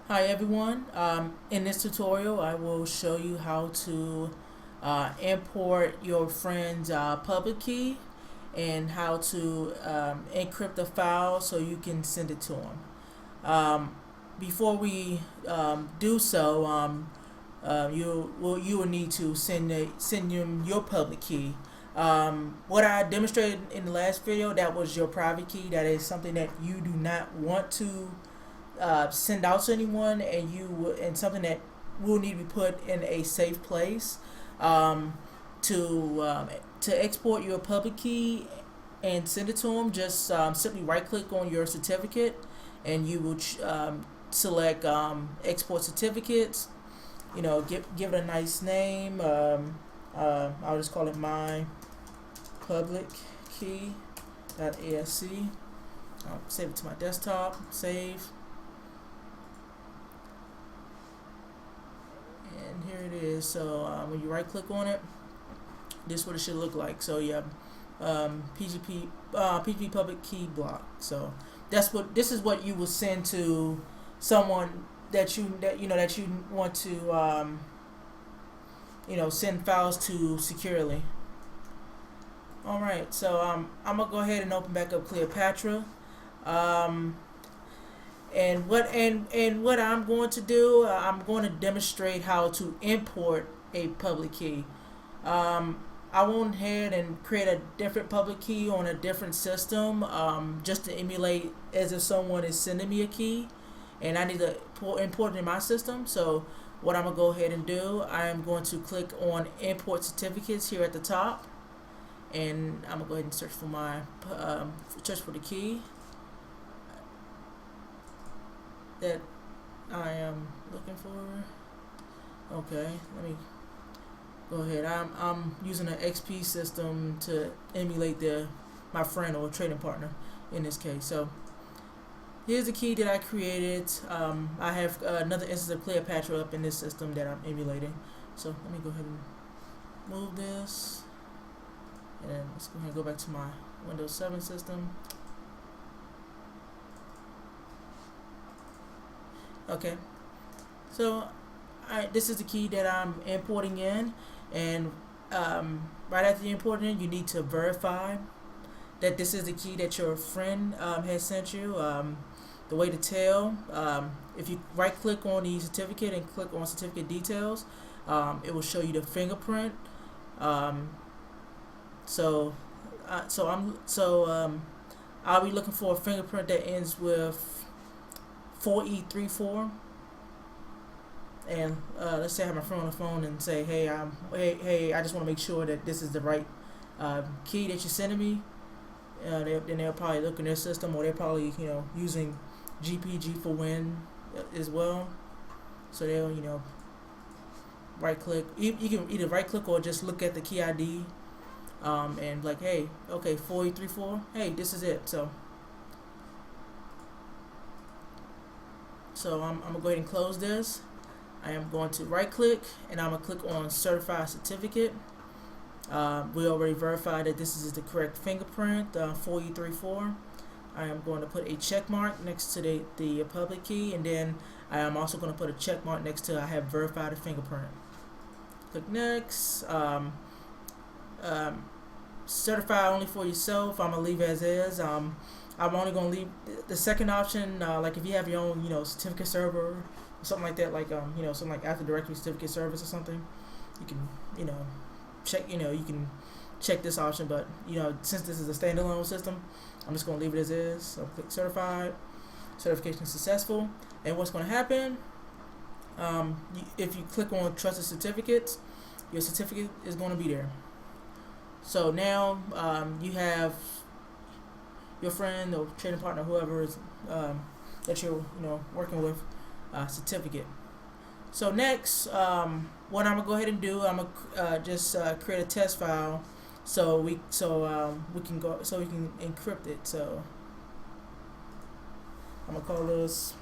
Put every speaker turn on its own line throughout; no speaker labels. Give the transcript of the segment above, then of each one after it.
Hi everyone. In this tutorial I will show you how to import your friend's public key and how to encrypt the file so you can send it to them. Before we do so, you will need to send them your public key. What I demonstrated in the last video, that was your private key. That is something that you do not want to send out to anyone, and something that will need to be put in a safe place. To export your public key and send it to them, just simply right click on your certificate and you will select export certificates. Give it a nice name. I'll just call it my public key.asc. Save it to my desktop. Save. And here it is. So when you right click on it, this is what it should look like. So you have PGP public key block. So this is what you will send to someone that you want to send files to securely. Alright, so I'm gonna go ahead and open back up Cleopatra. And what I'm going to do, I'm going to demonstrate how to import a public key. I went ahead and create a different public key on a different system, just to emulate as if someone is sending me a key, and I need to import it in my system. So what I'm gonna go ahead and do, I am going to click on import certificates here at the top, and I'm gonna go ahead and search for the key that I am looking for. Okay, let me go ahead. I'm using an XP system to emulate my friend or trading partner in this case. So here's the key that I created. I have another instance of Cleopatra up in this system that I'm emulating. So let me go ahead and move this, and then let's go ahead and go back to my Windows 7 system. Okay, so this is the key that I'm importing in, and right after you import it in, you need to verify that this is the key that your friend has sent you. The way to tell, if you right click on the certificate and click on certificate details, it will show you the fingerprint. I'll be looking for a fingerprint that ends with 4E34, and let's say I have my friend on the phone and say, hey, I just want to make sure that this is the right key that you're sending me. Then they'll probably look in their system, or they're probably using GPG4Win as well. So they'll right click. You can either right click or just look at the key ID, and like, hey, okay, 4E34. Hey, this is it. So I'm going to go ahead and close this. I am going to right click and I'm going to click on certify certificate. We already verified that this is the correct fingerprint, 4E34. I am going to put a check mark next to the public key, and then I am also going to put a check mark next to I have verified a fingerprint. Click next. Certify only for yourself. I'm going to leave as is. I'm only going to leave the second option, like if you have your own, certificate server or something like that, like, something like Active Directory certificate service or something, you can, check, you can check this option, but, since this is a standalone system, I'm just going to leave it as is. So click certified, certification successful, and what's going to happen, if you click on trusted certificates, your certificate is going to be there. So now you have your friend or trading partner, whoever is that you're working with, certificate. So next, what I'm gonna go ahead and do, I'm gonna just create a test file so we can encrypt it. So I'm gonna call this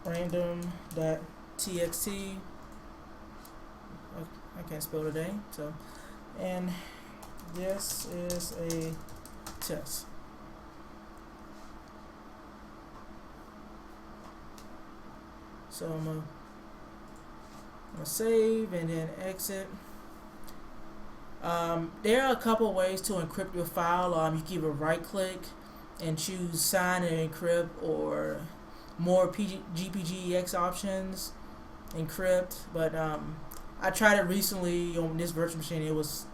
random.txt. I can't spell today. So, and this is a test. So I'm gonna save and then exit. There are a couple ways to encrypt your file. You can either right click and choose sign and encrypt, or more GPG4Win options, encrypt. But I tried it recently on this virtual machine. It was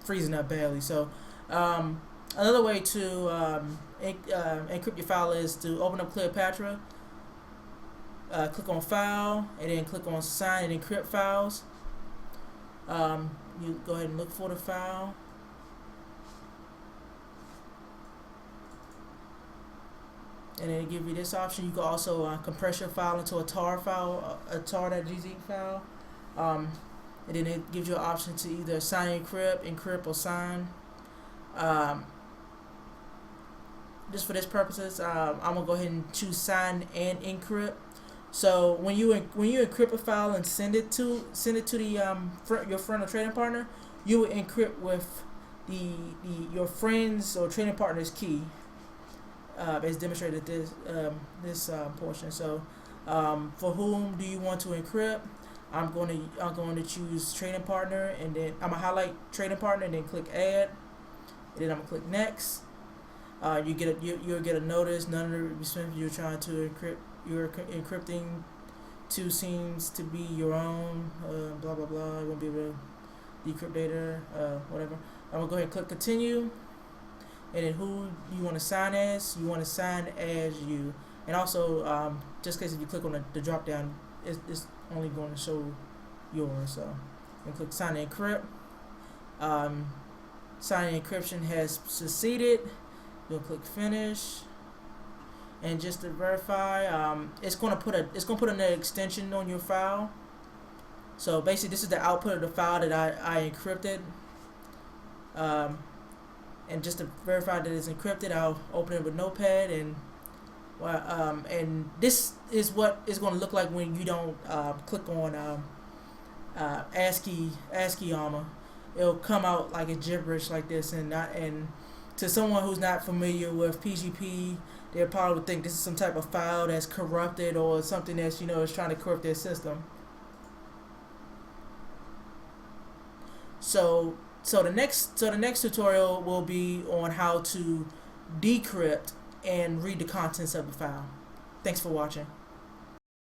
freezing up badly. So another way to encrypt your file is to open up Cleopatra, click on File, and then click on Sign and Encrypt Files. You go ahead and look for the file. And then give you this option. You can also compress your file into a tar file, a tar.gz file. And then it gives you an option to either sign and encrypt, or sign. Just for this purposes, I'm gonna go ahead and choose sign and encrypt. So when you encrypt a file and send it to the your friend or trading partner, you will encrypt with your friend's or trading partner's key, as demonstrated this portion. So for whom do you want to encrypt? I'm going to choose trading partner, and then I'm gonna highlight trading partner and then click add, and then I'm gonna click next. You'll get a notice. None of the recipients you're trying to encrypt, you're encrypting to seems to be your own. Blah blah blah. You won't be able to decrypt data. Whatever. I'm gonna go ahead and click continue, and then who you want to sign as? You want to sign as you. And also, just in case if you click on the drop down, it's only going to show yours. So, and click sign and encrypt. Sign and encryption has succeeded. You'll click finish, and just to verify, it's going to put an extension on your file. So basically, this is the output of the file that I encrypted. And just to verify that it's encrypted, I'll open it with Notepad, and this is what it's going to look like when you don't click on ASCII armor. It'll come out like a gibberish like this, and to someone who's not familiar with PGP, they probably would think this is some type of file that's corrupted, or something that's is trying to corrupt their system. So the next tutorial will be on how to decrypt and read the contents of the file. Thanks for watching.